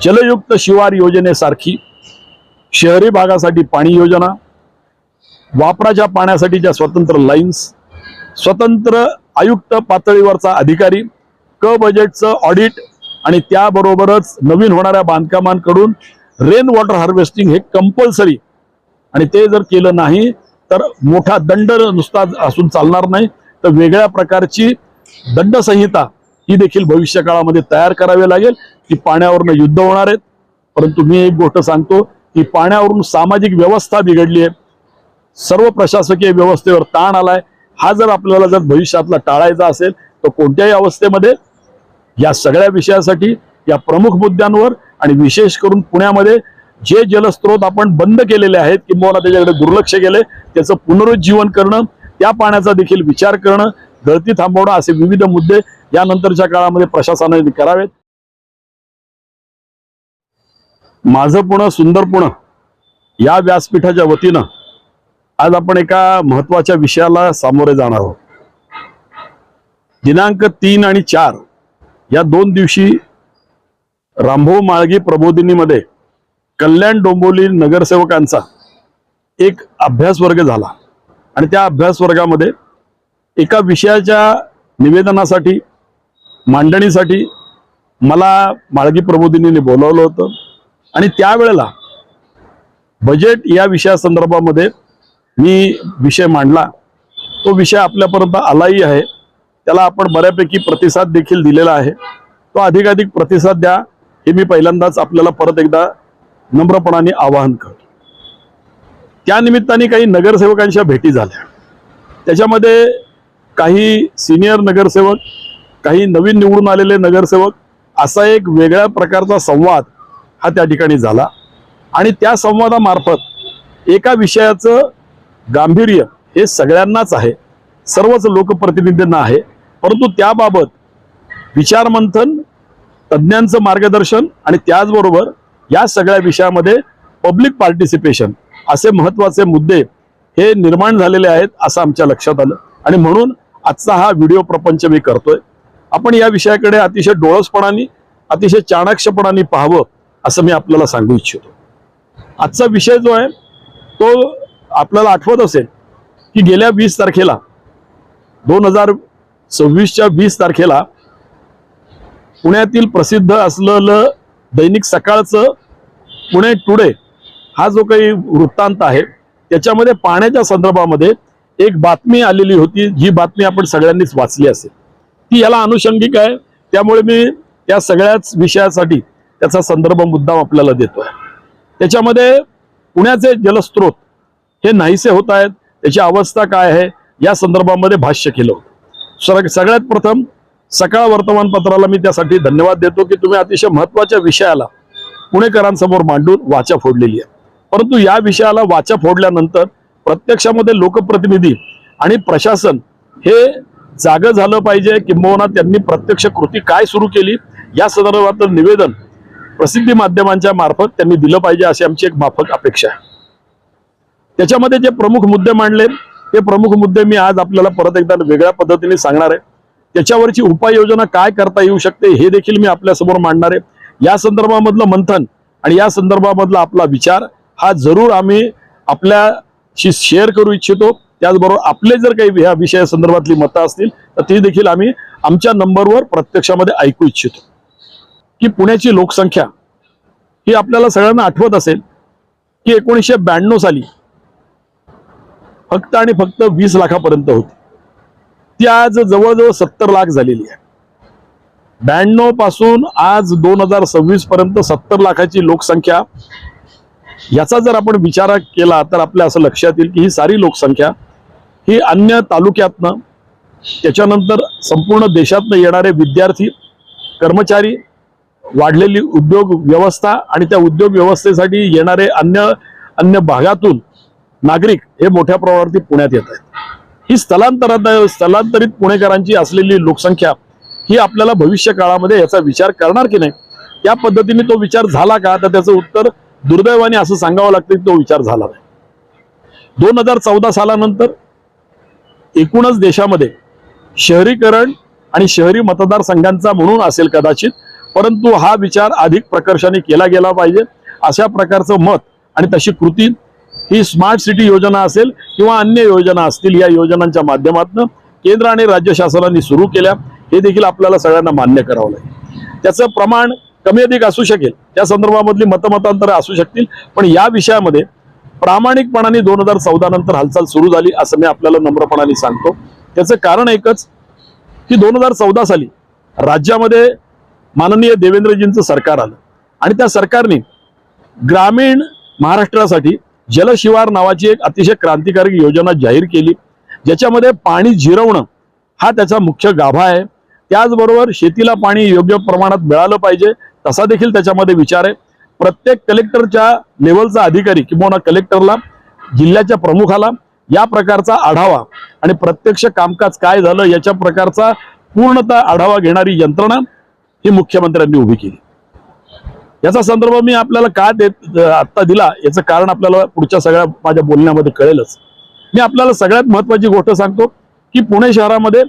जलयुक्त शिवार योजनेसारखी शहरी भागासाठी पाणी योजना, वापराच्या पाण्यासाठीच्या स्वतंत्र लाईन्स, स्वतंत्र आयुक्त पातळीवरचा अधिकारी, क बजेटचं ऑडिट आणि त्याबरोबरच नवीन होणाऱ्या बांधकामांकडून रेन वॉटर हार्वेस्टिंग हे कंपल्सरी, आणि ते जर केलं नाही तर मोठा दंड नुसता असून चालणार नाही, तर वेगळ्या प्रकारची दंड संहिता ही देखील भविष्य काळामध्ये तयार करावी लागेल. की पाण्यावरनं युद्ध होणार आहेत, परंतु मी एक गोष्ट सांगतो की पाण्यावरून सामाजिक व्यवस्था बिघडली आहे, सर्व प्रशासकीय व्यवस्थेवर ताण आलाय. हा जर आपल्याला जर भविष्यातला टाळायचा असेल तर कोणत्याही अवस्थेमध्ये या सगळ्या विषयासाठी या प्रमुख मुद्द्यांवर आणि विशेष करून पुण्यामध्ये जे जलस्रोत आपण बंद केलेले आहेत किंवा त्याच्याकडे दुर्लक्ष केले त्याचं पुनरुज्जीवन करणं, त्या पाण्याचा देखील विचार करणं, गळती थांबवणं असे विविध मुद्दे यानंतरच्या काळामध्ये प्रशासनाने करावेत. माझं पुणे सुंदर पुणे या व्यासपीठाच्या वतीनं आज आपण एका महत्वाच्या विषयाला सामोरे जाणार आहोत. दिनांक 3 आणि 4 या 2 दिवशी रामभाऊ म्हाळगी प्रबोधिनीमध्ये कल्याण डोंबिवली नगरसेवकांचा एक अभ्यास वर्ग झाला आणि त्या अभ्यास वर्गामध्ये एका विषयाच्या निवेदनासाठी मांडणीसाठी मला म्हाळगी प्रबोधिनीने बोलावलं होतं आणि त्यावेळेला बजेट या विषयासंदर्भामध्ये मी विषय मांडला. तो विषय आपल्यापर्यंत आलाही आहे, त्याला आपण बऱ्यापैकी प्रतिसाद देखील दिलेला आहे. तो अधिकाधिक प्रतिसाद द्या हे मी पहिल्यांदाच आपल्याला परत एकदा नम्रपणाने आवाहन करतो. त्या निमित्ताने काही नगरसेवकांच्या भेटी झाल्या, त्याच्यामध्ये काही सिनियर नगरसेवक, काही नवीन निवडून आलेले नगरसेवक, असा एक वेगळ्या प्रकारचा संवाद हा त्या ठिकाणी झाला आणि त्या संवादामार्फत एका विषयाचं गांभीर्य हे सगळ्यांनाच आहे, सर्वच लोकप्रतिनिधींना आहे, परंतु त्याबाबत विचारमंथन, तज्ज्ञांचं मार्गदर्शन आणि त्याचबरोबर या सगळ्या विषयामध्ये पब्लिक पार्टिसिपेशन असे महत्त्वाचे मुद्दे हे निर्माण झालेले आहेत असं आमच्या लक्षात आलं आणि म्हणून आजचा हा व्हिडिओ प्रपंच मी करतोय. आपण या विषयाकडे अतिशय डोळसपणाने, अतिशय चाणाक्षपणाने पाहावं असं मी आपल्याला सांगू इच्छितो. आजचा विषय जो आहे तो आपल्याला आठवत असेल की गेल्या 20 तारखेला 2026च्या 20 तारखेला पुण्यातील प्रसिद्ध असलेलं दैनिक सकाळचं पुणे टुडे हा जो काही वृत्तांत आहे त्याच्यामध्ये पाण्याच्या संदर्भामध्ये एक बातमी आलेली होती, जी बातमी आपण सगळ्यांनीच वाचली असेल. ती याला अनुषंगिक आहे, त्यामुळे मी त्या सगळ्याच विषयासाठी त्याचा संदर्भ मुद्दाम आपल्याला देतोय. त्याच्यामध्ये पुण्याचे जलस्रोत हे नाहीसे होत आहेत, त्याची अवस्था काय आहे या संदर्भामध्ये भाष्य केलं होतं. सगळ्यात प्रथम सकाळ वर्तमानपत्राला मी त्यासाठी धन्यवाद देतो की तुम्ही अतिशय महत्वाच्या विषयाला पुणेकरांसमोर मांडून वाचा फोडलेली आहे. परंतु या विषयाला वाचा फोडल्यानंतर प्रत्यक्षामध्ये लोकप्रतिनिधी आणि प्रशासन हे जागं झालं पाहिजे, किंबहुना त्यांनी प्रत्यक्ष कृती काय सुरू केली या संदर्भातलं निवेदन प्रसिद्धी माध्यमांच्या मार्फत त्यांनी दिलं पाहिजे अशी आमची एक माफक अपेक्षा आहे. त्याच्यामध्ये जे प्रमुख मुद्दे मांडले ते प्रमुख मुद्दे मी आज आपल्याला परत एकदा वेगळ्या पद्धतीने सांगणार आहे. त्याच्यावरची उपाययोजना काय करता येऊ शकते हे देखील मी आपल्यासमोर मांडणार आहे. या संदर्भामधलं मंथन आणि या संदर्भामधला आपला विचार हा जरूर आम्ही आपल्याशी शेअर करू इच्छितो. त्याचबरोबर आपले जर काही या विषया संदर्भातली मतं असतील तर ती देखील आम्ही आमच्या नंबरवर प्रत्यक्षामध्ये ऐकू इच्छितो. की पुण्याची लोकसंख्या ही आपल्याला सगळ्यांना आठवत असेल की 1992 साली फक्त आणि फक्त 20 लाखापर्यंत होती, ती आज जवळजवळ 70 लाख झालेली आहे. 92 पासून आज 2026 पर्यंत 70 लाखाची लोकसंख्या. याचा जर आपण विचार केला तर आपल्या असं लक्षात येईल की ही सारी लोकसंख्या ही अन्य तालुक्यातनं, त्याच्यानंतर संपूर्ण देशातनं येणारे विद्यार्थी, कर्मचारी, वाढलेली उद्योग व्यवस्था आणि त्या उद्योग व्यवस्थेसाठी येणारे अन्य भागातून नागरिक हे मोठ्या प्रमाणावरती पुण्यात येत आहेत. ही स्थलांतरित पुणेकरांची असलेली लोकसंख्या ही आपल्याला भविष्य काळामध्ये याचा विचार करणार की नाही, या पद्धतीने तो विचार झाला का, तर त्याचं उत्तर दुर्दैवाने असं सांगावं लागतं की तो विचार झाला नाही. 2014 सालानंतर एकूणच देशामध्ये शहरीकरण आणि शहरी मतदारसंघांचा म्हणून असेल कदाचित परंतु हा विचार अधिक प्रकर्षाने केला गेला पाहिजे. अशा प्रकारचं मत आणि तशी कृती ही स्मार्ट सिटी योजना असेल किंवा अन्य योजना असतील, या योजनांच्या माध्यमातून केंद्र आणि राज्य शासनाने सुरू केल्या, हे देखील आपल्याला सगळ्यांना मान्य करावं लागेल. त्याचं प्रमाण कमी अधिक असू शकेल, त्या संदर्भामधली मतमतांतर असू शकतील, पण या विषयामध्ये प्रामाणिकपणाने 2014 नंतर हालचाल सुरू झाली असं मी आपल्याला नम्रपणाने सांगतो. त्याचं कारण एकच की 2014 साली राज्यामध्ये माननीय देवेंद्रजींचं सरकार आलं आणि त्या सरकारने ग्रामीण महाराष्ट्रासाठी जलशिवार नावाची एक अतिशय क्रांतिकारक योजना जाहीर केली, ज्याच्यामध्ये पाणी जिरवणं हा त्याचा मुख्य गाभा आहे. त्याचबरोबर शेतीला पाणी योग्य प्रमाणात मिळालं पाहिजे तसा देखील त्याच्यामध्ये विचार आहे. प्रत्येक कलेक्टरच्या लेवलचा अधिकारी किंवा कलेक्टरला, जिल्ह्याच्या प्रमुखाला या प्रकारचा आढावा आणि प्रत्यक्ष कामकाज काय झालं याच्या प्रकारचा पूर्णतः आढावा घेणारी यंत्रणा ही मुख्यमंत्र्यांनी उभी केली. याचा संदर्भ मी आपल्याला का आत्ता दिला याचं कारण आपल्याला पुढच्या सगळ्या माझ्या बोलण्यामध्ये कळेलच. मी आपल्याला सगळ्यात महत्वाची गोष्ट सांगतो की पुणे शहरामध्ये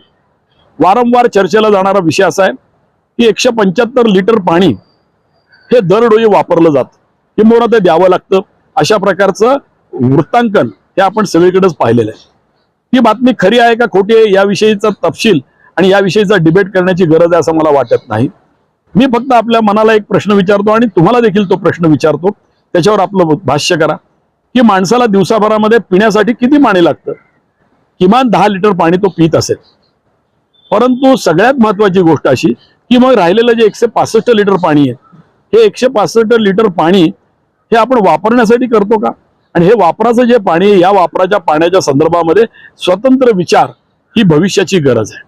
वारंवार चर्चेला जाणारा विषय असा आहे की 175 लिटर पाणी हे दरडोई वापरलं जातं, किंबहुना ते द्यावं लागतं, अशा प्रकारचं वृत्तांकन हे आपण सगळीकडेच पाहिलेलं आहे. ही बातमी खरी आहे का खोटी आहे याविषयीचा तपशील आणि याविषयीचा डिबेट करण्याची गरज आहे असं मला वाटत नाही. मी फक्त आपल्या मनाला एक प्रश्न विचारतो आणि तुम्हाला देखील तो प्रश्न विचारतो, त्याच्यावर आपलं भाष्य करा की माणसाला दिवसाभरामध्ये पिण्यासाठी किती पाणी लागतं. किमान 10 लिटर पाणी तो पित असेल, परंतु सगळ्यात महत्वाची गोष्ट अशी की मग राहिलेलं जे 165 लिटर पाणी आहे, हे 165 लिटर पाणी हे आपण वापरण्यासाठी करतो का? आणि हे वापराचं जे पाणी, या वापराच्या पाण्याच्या संदर्भामध्ये स्वतंत्र विचार ही भविष्याची गरज आहे.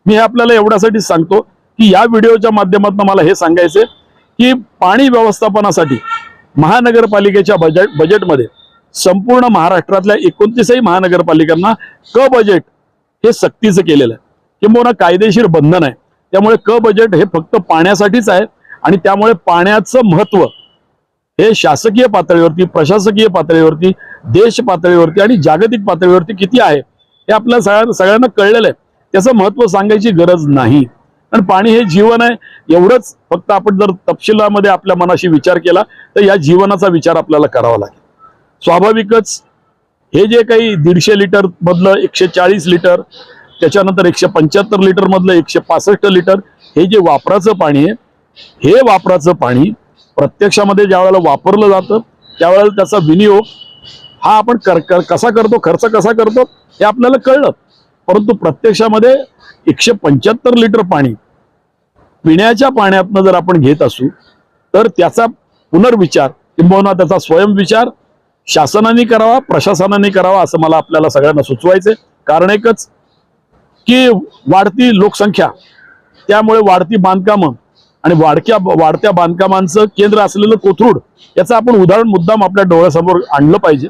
मी हे आपल्याला एवढ्यासाठी सांगतो की या व्हिडिओच्या माध्यमातून मला हे सांगायचे की पाणी व्यवस्थापनासाठी महानगरपालिकेच्या बजेटमध्ये संपूर्ण महाराष्ट्रातल्या 29 महानगरपालिकांना क बजेट हे सक्तीचं केलेलं आहे, किंबहुना कायदेशीर बंधन आहे. त्यामुळे क बजेट हे फक्त पाण्यासाठीच आहे आणि त्यामुळे पाण्याचं महत्व हे शासकीय पातळीवरती, प्रशासकीय पातळीवरती, देश पातळीवरती आणि जागतिक पातळीवरती किती आहे हे आपल्या सगळ्यांना कळलेलं आहे. त्याचं महत्व सांगायची गरज नाही, कारण पाणी हे जीवन आहे एवढंच. फक्त आपण जर तपशिलामध्ये आपल्या मनाशी विचार केला तर या जीवनाचा विचार आपल्याला करावा लागेल. स्वाभाविकच हे जे काही 150 लिटर मधलं 140 लिटर, त्याच्यानंतर 175 लिटर मधलं 165 लिटर हे जे वापराचं पाणी आहे, हे वापराचं पाणी प्रत्यक्षामध्ये ज्या वेळेला वापरलं जातं त्यावेळेला त्याचा विनियोग हा आपण कसा करतो, खर्च कसा करतो हे आपल्याला कळलं. परंतु प्रत्यक्षामध्ये 175 लिटर पाणी पिण्याच्या पाण्यातनं जर आपण घेत असू तर त्याचा पुनर्विचार किंबहुना त्याचा स्वयंविचार शासनाने करावा, प्रशासनाने करावा असं मला आपल्याला सगळ्यांना सुचवायचंय. कारण एकच की वाढती लोकसंख्या, त्यामुळे वाढती बांधकामं आणि वाढत्या बांधकामांचं केंद्र असलेलं कोथरूड याचं आपण उदाहरण मुद्दाम आपल्या डोळ्यासमोर आणलं पाहिजे.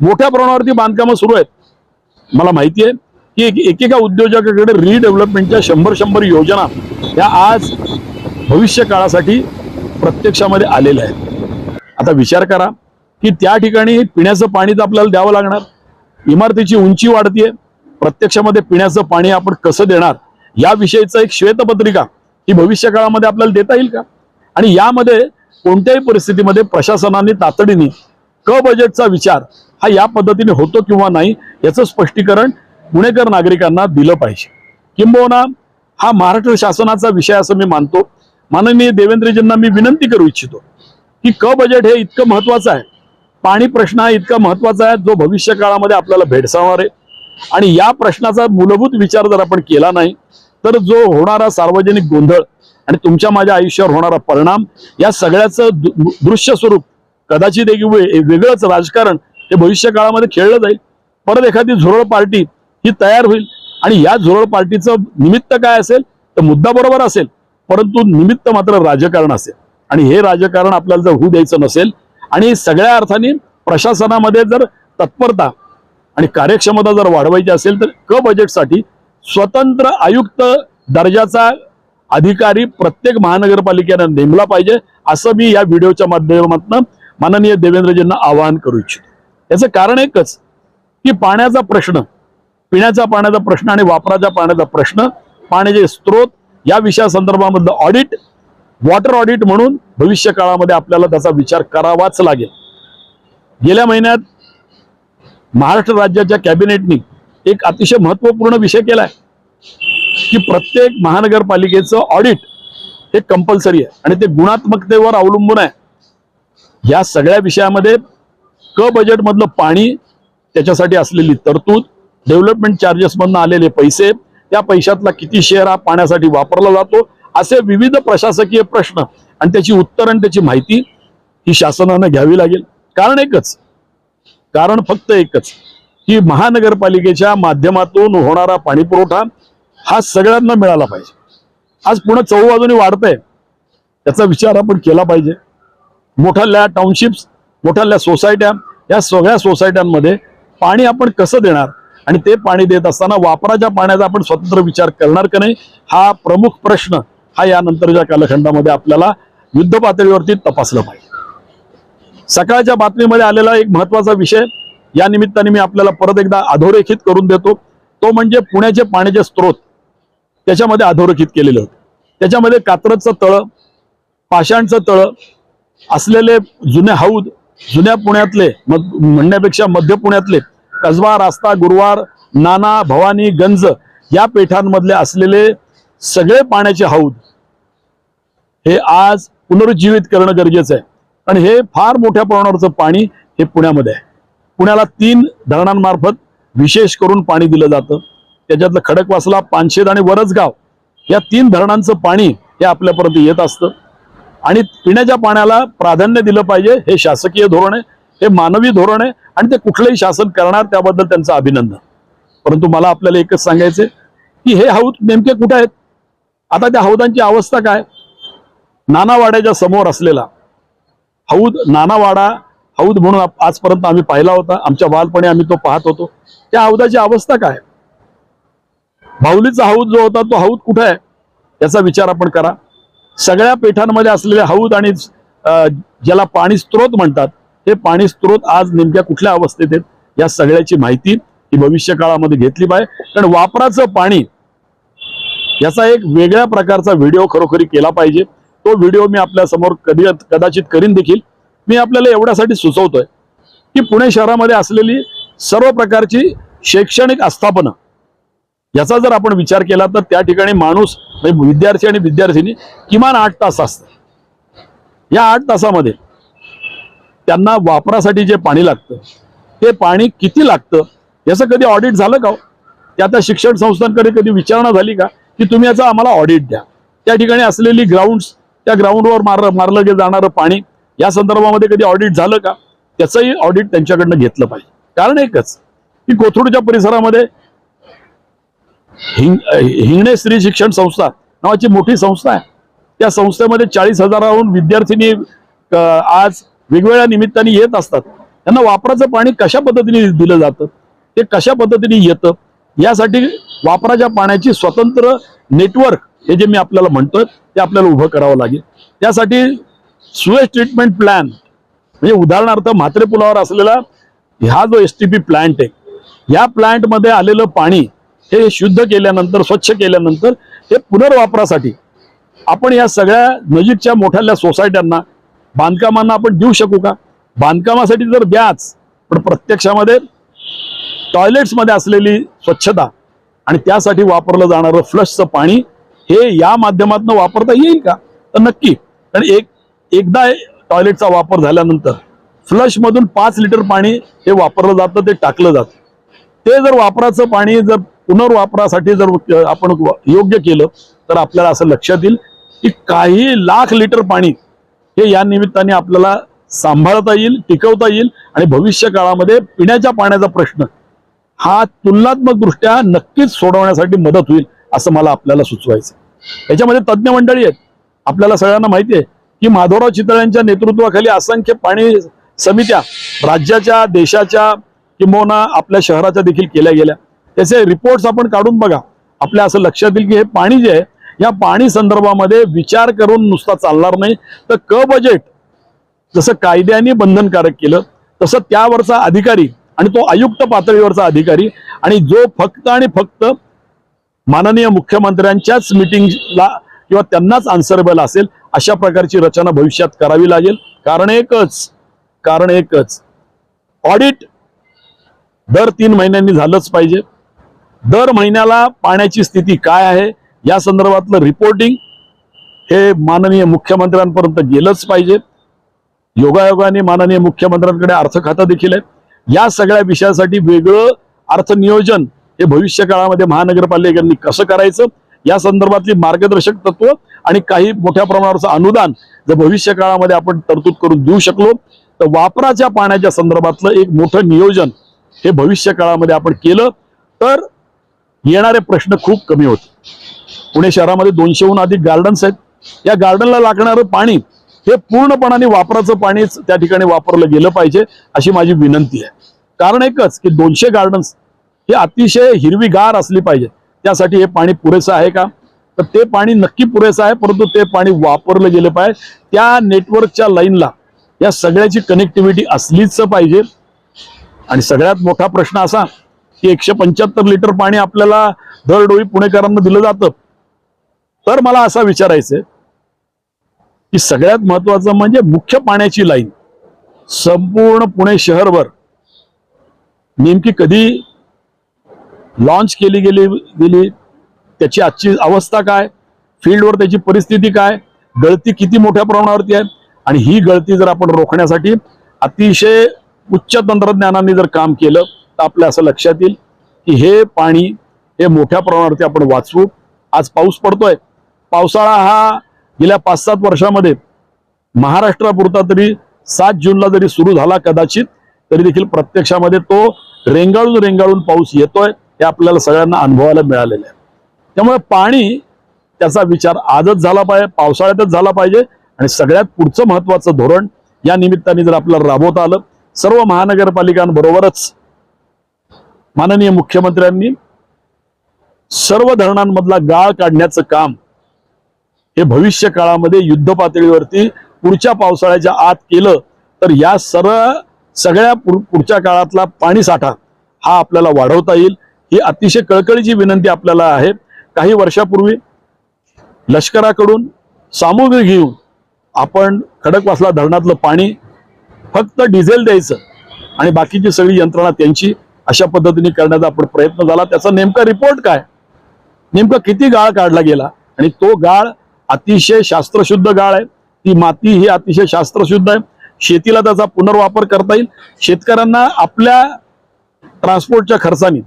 मोठ्या प्रमाणावरती बांधकामं सुरू आहेत. मला माहिती आहे की एकेका उद्योजकाकडे रिडेव्हलपमेंटच्या 100 योजना या आज भविष्य काळासाठी प्रत्यक्षामध्ये आलेल्या आहेत. आता विचार करा की त्या ठिकाणी पिण्याचं पाणी तर आपल्याला द्यावं लागणार, इमारतीची उंची वाढतीये, प्रत्यक्षामध्ये पिण्याचं पाणी आपण कसं देणार याविषयीचं एक श्वेतपत्रिका ही भविष्य काळामध्ये आपल्याला देता येईल का? आणि यामध्ये कोणत्याही परिस्थितीमध्ये प्रशासनाने तातडीने क बजेटचा विचार हा या पद्धतीने होतो किंवा नाही याचं स्पष्टीकरण पुणेकर नागरिकांना दिलं पाहिजे. किंबहुना हा महाराष्ट्र शासनाचा विषय असं मी मानतो. माननीय देवेंद्रजींना मी विनंती करू इच्छितो की क बजेट हे इतकं महत्वाचं आहे, पाणी प्रश्न हा इतका महत्वाचा आहे जो भविष्य काळामध्ये आपल्याला भेडसावणार आहे. आणि या प्रश्नाचा मूलभूत विचार जर आपण केला नाही तर जो होणारा सार्वजनिक गोंधळ आणि तुमच्या माझ्या आयुष्यावर होणारा परिणाम या सगळ्याचं दृश्य स्वरूप कदाचित एक वेगळंच राजकारण हे भविष्य काळामध्ये खेळलं जाईल. परत एखादी झुरळ पार्टी ही तयार होईल आणि या झुरळ पार्टीचं निमित्त काय असेल तर मुद्दा बरोबर असेल, परंतु निमित्त मात्र राजकारण असेल. आणि हे राजकारण आपल्याला जर होऊ द्यायचं नसेल आणि सगळ्या अर्थाने प्रशासनामध्ये जर तत्परता आणि कार्यक्षमता जर वाढवायची असेल तर क बजेटसाठी स्वतंत्र आयुक्त दर्जाचा अधिकारी प्रत्येक महानगरपालिकेने नेमला पाहिजे असं मी या व्हिडिओच्या माध्यमातून माननीय देवेंद्रजींना आवाहन करू इच्छितो. याचं कारण एकच की पाण्याचा प्रश्न, पिण्याच्या पाण्याचा प्रश्न आणि वापराच्या पाण्याचा प्रश्न, पाण्याचे स्त्रोत या विषयासंदर्भामधलं ऑडिट वॉटर ऑडिट म्हणून भविष्य काळामध्ये आपल्याला त्याचा विचार करावाच लागेल. गेल्या महिन्यात महाराष्ट्र राज्याच्या कॅबिनेटनी एक अतिशय महत्वपूर्ण विषय केलाय की प्रत्येक महानगरपालिकेचं ऑडिट हे कंपल्सरी आहे आणि ते गुणात्मकतेवर अवलंबून आहे. या सगळ्या विषयामध्ये क बजेट मधलं पाणी, त्याच्यासाठी असलेली तरतूद, डेव्हलपमेंट चार्जेस मधून आलेले पैसे, त्या पैशातला किती शेअर हा पाण्यासाठी वापरला जातो, असे विविध प्रशासकीय प्रश्न आणि त्याची उत्तर आणि त्याची माहिती ही शासनाने घ्यावी लागेल. कारण फक्त एकच की महानगरपालिकेच्या माध्यमातून होणारा पाणी पुरवठा हा सगळ्यांना मिळाला पाहिजे. आज पुणे चहूबाजूने वाढतंय, त्याचा विचार आपण केला पाहिजे. मोठ्या टाउनशिप्स, मोठ्या सोसायट्या, या सगळ्या सोसायट्यांमध्ये पाणी आपण कसं देणार आणि ते पाणी देत असताना वापराच्या पाण्याचा आपण स्वतंत्र विचार करणार का नाही, हा प्रमुख प्रश्न हा यानंतरच्या कालखंडामध्ये आपल्याला युद्ध पातळीवरती तपासला पाहिजे. सकाळच्या बातमीमध्ये आलेला एक महत्वाचा विषय या निमित्ताने मी आपल्याला परत एकदा अधोरेखित करून देतो. तो म्हणजे पुण्याचे पाण्याचे स्रोत त्याच्यामध्ये अधोरेखित केलेले होते. त्याच्यामध्ये कात्रजचं तळं, पाषाणचं तळं असलेले जुने हौद, जुन्या पुण्यातले म्हणण्यापेक्षा मध्य पुण्यातले कसबा, रास्ता, गुरुवार, नाना, भवानी, गंज या पेठांमधले असलेले सगळे पाण्याचे हौद हे आज पुनरुज्जीवित करणं गरजेचं आहे. आणि हे फार मोठ्या प्रमाणावरचं पाणी हे पुण्यामध्ये आहे. पुण्याला 3 धरणांमार्फत विशेष करून पाणी दिलं जातं. त्याच्यातलं खडकवासला, पानशेत आणि वरसगाव या 3 धरणांचं पाणी हे आपल्यापर्यंत येत असतं. आणि पिण्याच्या पाण्याला प्राधान्य दिलं पाहिजे, हे शासकीय धोरण आहे, हे मानवी धोरण आहे आणि ते कुठलंही शासन करणार त्याबद्दल त्यांचं अभिनंदन. परंतु मला आपल्याला एकच सांगायचंय की हे हौद नेमके कुठे आहेत, आता त्या हौदांची अवस्था काय. नानावाड्याच्या समोर असलेला हौद, नानावाडा हौद म्हणून आजपर्यंत आम्ही पाहिला होता, आमच्या बालपणी आम्ही तो पाहत होतो. त्या हौदाची अवस्था काय. बाहुलीचा हौद जो होता तो हौद कुठे आहे याचा विचार आपण करा. सगळ्या पेठांमध्ये असलेले हौद आणि ज्याला पाणी स्त्रोत म्हणतात, हे पाणी स्त्रोत आज नेमक्या कुठल्या अवस्थेत आहेत या सगळ्याची माहिती ही भविष्य काळामध्ये घेतली पाहिजे. कारण वापराचं पाणी याचा एक वेगळ्या प्रकारचा व्हिडिओ खरोखरी केला पाहिजे. तो व्हिडिओ मी आपल्या समोर कदाचित करीन देखील. मी आपल्याला एवढ्यासाठी सुचवतोय की पुणे शहरामध्ये असलेली सर्व प्रकारची शैक्षणिक आस्थापना याचा जर आपण विचार केला तर त्या ठिकाणी माणूस विद्यार्थी आणि विद्यार्थिनी किमान 8 तास असतात. या 8 तासामध्ये त्यांना वापरासाठी जे पाणी लागतं ते पाणी किती लागतं याचं कधी ऑडिट झालं का. त्या शिक्षण संस्थांकडे कधी विचारणा झाली का की तुम्ही याचा आम्हाला ऑडिट द्या. त्या ठिकाणी असलेली ग्राउंड्स, त्या ग्राउंडवर मारलं जाणारं पाणी या संदर्भामध्ये कधी ऑडिट झालं का, त्याचंही ऑडिट त्यांच्याकडनं घेतलं पाहिजे. कारण एकच की कोथरूडच्या परिसरामध्ये हिंगणे स्त्री शिक्षण संस्था नावाची मोठी संस्था आहे. त्या संस्थेमध्ये 40,000 विद्यार्थिनी आज वेगवेगळ्या निमित्ताने येत असतात. त्यांना वापराचं पाणी कशा पद्धतीने दिलं जातं, ते कशा पद्धतीने येतं, यासाठी वापराच्या पाण्याची स्वतंत्र नेटवर्क हे जे मी आपल्याला म्हणतोय ते आपल्याला उभं करावं लागेल. त्यासाठी सुएज ट्रीटमेंट प्लॅन म्हणजे उदाहरणार्थ म्हात्रे पुलावर असलेला हा जो STP प्लांट आहे, या प्लांटमध्ये आलेलं पाणी हे शुद्ध केल्यानंतर, स्वच्छ केल्यानंतर हे पुनर्वापरासाठी आपण या सगळ्या नजीकच्या मोठ्या सोसायट्यांना, बांधकामांना आपण देऊ शकू का. बांधकामासाठी तर द्याच, पण प्रत्यक्षामध्ये टॉयलेट्समध्ये असलेली स्वच्छता आणि त्यासाठी वापरलं जाणारं फ्लशचं पाणी हे या माध्यमातून वापरता येईल का, तर नक्की. कारण एकदा टॉयलेटचा वापर झाल्यानंतर फ्लश मधून 5 लिटर पाणी हे वापरलं जातं, ते टाकलं जातं. ते जर वापराचं पाणी जर पुनर्वापरासाठी जर आपण योग्य केलं तर आपल्याला असं लक्षात येईल की काही लाख लिटर पाणी हे या निमित्ताने आपल्याला सांभाळता येईल, टिकवता येईल आणि भविष्य काळामध्ये पिण्याच्या पाण्याचा प्रश्न हा तुलनात्मक दृष्ट्या नक्कीच सोडवण्यासाठी मदत होईल असं मला आपल्याला सुचवायचं. याच्यामध्ये तज्ज्ञ मंडळी आहेत. आपल्याला सगळ्यांना माहिती आहे की माधवराव चितळ्यांच्या नेतृत्वाखाली असंख्य पाणी समित्या राज्याच्या, देशाच्या किंबहुना आपल्या शहराच्या देखील केल्या गेल्या. त्याचे रिपोर्ट्स आपण काढून बघा. आपल्या असं लक्षात येईल की हे पाणी जे आहे या पाणी संदर्भामध्ये विचार करून नुसता चालणार नाही, तर क बजेट जसं कायद्याने बंधनकारक केलं तसं त्यावरचा अधिकारी आणि तो आयुक्त पातळीवरचा अधिकारी आणि जो फक्त आणि फक्त माननीय मुख्यमंत्र्यांच्याच मीटिंगला किंवा त्यांनाच आन्सरेबल असेल अशा प्रकारची रचना भविष्यात करावी लागेल. कारण एकच ऑडिट दर 3 महिन्यांनी झालंच पाहिजे. दर महिन्याला पाण्याची स्थिती काय आहे या संदर्भातलं रिपोर्टिंग हे माननीय मुख्यमंत्र्यांपर्यंत गेलंच पाहिजे. योगायोगाने माननीय मुख्यमंत्र्यांकडे अर्थ खातं देखील आहे. या सगळ्या विषयासाठी वेगळं अर्थनियोजन हे भविष्य काळामध्ये महानगरपालिकांनी कसं करायचं या संदर्भातली मार्गदर्शक तत्व आणि काही मोठ्या प्रमाणावरचं अनुदान जर भविष्य काळामध्ये आपण तरतूद करून देऊ शकलो तर वापराच्या पाण्याच्या संदर्भातलं एक मोठं नियोजन हे भविष्य काळामध्ये आपण केलं तर येणारे प्रश्न खूप कमी होते. पुणे शहरामध्ये 200हून अधिक गार्डन्स आहेत. या गार्डनला लागणारं पाणी हे पूर्णपणाने वापराचं पाणीच त्या ठिकाणी वापरलं गेलं पाहिजे अशी माझी विनंती आहे. कारण एकच की 200 गार्डन्स हे अतिशय हिरवीगार असली पाहिजे. त्यासाठी हे पाणी पुरेसं आहे का तर ते पाणी नक्की पुरेसं आहे, परंतु ते पाणी वापरलं गेलं पाहिजे. त्या नेटवर्कच्या लाईनला या सगळ्याची कनेक्टिव्हिटी असलीच पाहिजे. आणि सगळ्यात मोठा प्रश्न असा की 175 लिटर पाणी आपल्याला दरडोई पुणेकरांना दिलं जातं. तर मला असं विचारायचंय की सगळ्यात महत्वाचं म्हणजे मुख्य पाण्याची लाईन संपूर्ण पुणे शहरभर नेमकी कधी लॉन्च केली गेली त्याची आजची अवस्था काय, फील्डवर त्याची परिस्थिती काय, गळती किती मोठ्या प्रमाणावरती आहे आणि ही गळती जर आपण रोखण्यासाठी अतिशय उच्च तंत्रज्ञानाने जर काम केलं तर आपल्या असं लक्षात येईल की हे पाणी हे मोठ्या प्रमाणावरती आपण वाचवू. आज पाऊस पडतोय. पावसाळा हा गेल्या 5-7 वर्षामध्ये महाराष्ट्रापुरता तरी 7 जूनला जरी सुरू झाला कदाचित तरी देखील प्रत्यक्षामध्ये तो रेंगाळून पाऊस येतोय हे आपल्याला सगळ्यांना अनुभवायला मिळालेलं आहे. त्यामुळे पाणी त्याचा विचार आजच झाला पाहिजे, पावसाळ्यातच झाला पाहिजे. आणि सगळ्यात पुढचं महत्वाचं धोरण या निमित्ताने जर आपल्याला राबवता आलं सर्व महानगरपालिकांबरोबरच माननीय मुख्यमंत्र्यांनी सर्व धरणांमधला गाळ काढण्याचं काम हे भविष्य काळामध्ये युद्ध पातळीवरती पुढच्या पावसाळ्याच्या आत केलं तर या सगळ्या पुढच्या काळातला पाणी साठा हा आपल्याला वाढवता येईल. ही अतिशय कळकळीची विनंती आपल्याला आहे. काही वर्षापूर्वी लष्कराकडून सामुग्री घेऊन आपण खडकवासला धरणातलं पाणी फक्त डिझेल द्यायचं आणि बाकीची सगळी यंत्रणा त्यांची अशा पद्धतीने करण्याचा आपण प्रयत्न झाला. त्याचा नेमका रिपोर्ट काय, नेमका किती गाळ काढला गेला आणि तो गाळ अतिशय शास्त्रशुद्ध गाळ आहे. ती माती ही अतिशय शास्त्रशुद्ध आहे. शेतीला त्याचा पुनर्वापर करता येईल. शेतकऱ्यांना आपल्या ट्रान्सपोर्टच्या खर्चाने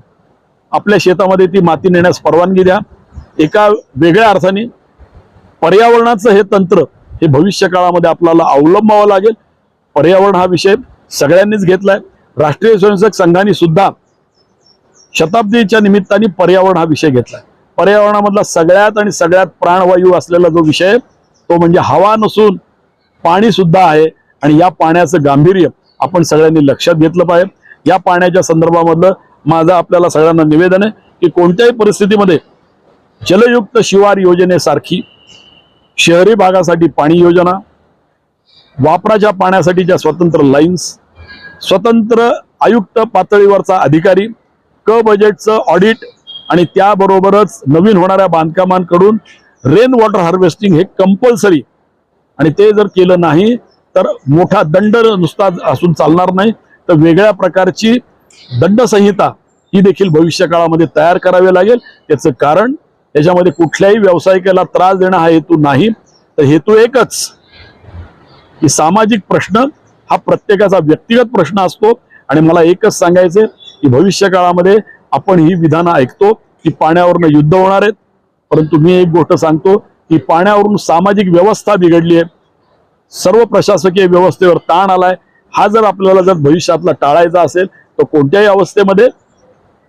आपल्या शेतामध्ये ती माती नेण्यास परवानगी द्या. एका वेगळ्या अर्थाने पर्यावरणाचं हे तंत्र हे भविष्य काळामध्ये आपल्याला अवलंबावं लागेल. पर्यावरण हा विषय सगळ्यांनीच घेतलाय. राष्ट्रीय स्वयंसेवक संघाने सुद्धा शताब्दीच्या निमित्ताने पर्यावरण हा विषय घेतलाय. पर्यावरणामधला सगळ्यात प्राणवायू असलेला जो विषय तो म्हणजे हवा नसून पाणी सुद्धा आहे. आणि या पाण्याचं गांभीर्य आपण सगळ्यांनी लक्षात घेतलं पाहिजे. या पाण्याच्या संदर्भामधलं माझं आपल्याला सगळ्यांना निवेदन आहे की कोणत्याही परिस्थितीमध्ये जलयुक्त शिवार योजनेसारखी शहरी भागासाठी पाणी योजना, वापराच्या पाण्यासाठीच्या स्वतंत्र लाईन्स, स्वतंत्र आयुक्त पातळीवरचा अधिकारी, क बजेटचं ऑडिट आणि त्याबरोबरच नवीन होणाऱ्या बांधकामांकडून रेन वॉटर हार्वेस्टिंग हे कंपल्सरी. आणि ते जर केलं नाही तर मोठा दंड नुसता असून चालणार नाही तर वेगळ्या प्रकारची दंडसंहिता ही देखील भविष्य काळामध्ये तयार करावी लागेल. त्याचं कारण त्याच्यामध्ये कुठल्याही व्यावसायिकाला त्रास देणं हा हेतू नाही, तर हेतू एकच की सामाजिक प्रश्न हा प्रत्येकाचा व्यक्तिगत प्रश्न असतो. आणि मला एकच सांगायचंय की भविष्य काळामध्ये आपण ही विधानं ऐकतो की पाण्यावरनं युद्ध होणार आहेत, परंतु मी एक गोष्ट सांगतो की पाण्यावरून सामाजिक व्यवस्था बिघडली आहे, सर्व प्रशासकीय व्यवस्थेवर ताण आलाय. हा जर आपल्याला जर भविष्यातला टाळायचा असेल तर कोणत्याही अवस्थेमध्ये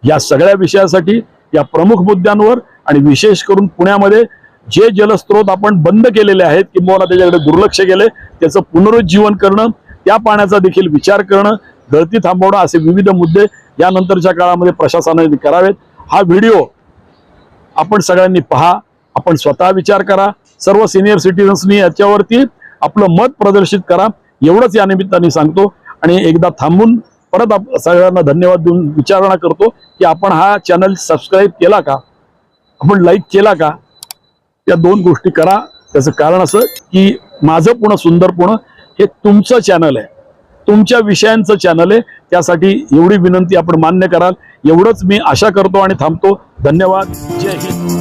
या सगळ्या विषयासाठी या प्रमुख मुद्द्यांवर आणि विशेष करून पुण्यामध्ये जे जलस्रोत आपण बंद केलेले आहेत किंवा त्याच्याकडे दुर्लक्ष केले त्याचं पुनरुज्जीवन करणं, त्या पाण्याचा देखील विचार करणं, गळती थांबवणं असे विविध मुद्दे यानंतरच्या काळामध्ये प्रशासनाने करावेत. हा व्हिडिओ आपण सगळ्यांनी पहा, आपण स्वतः विचार करा, सर्व सिनियर सिटीजन्सनी याच्यावरती आपलं मत प्रदर्शित करा. एवढंच या निमित्ताने सांगतो. आणि एकदा थांबून परत सगळ्यांना धन्यवाद देऊन विचारणा करतो की आपण हा चॅनल सबस्क्राईब केला का, आपण लाईक केला का, या 2 गोष्टी करा. त्याचं कारण असं की माझं पुणे सुंदर पुणे हे तुमचं चॅनल आहे, तुमच्या विषयांचं चॅनल आहे. त्यासाठी एवढी विनंती आपण मान्य कराल एवढंच मी आशा करतो आणि थांबतो. धन्यवाद. जय हिंद.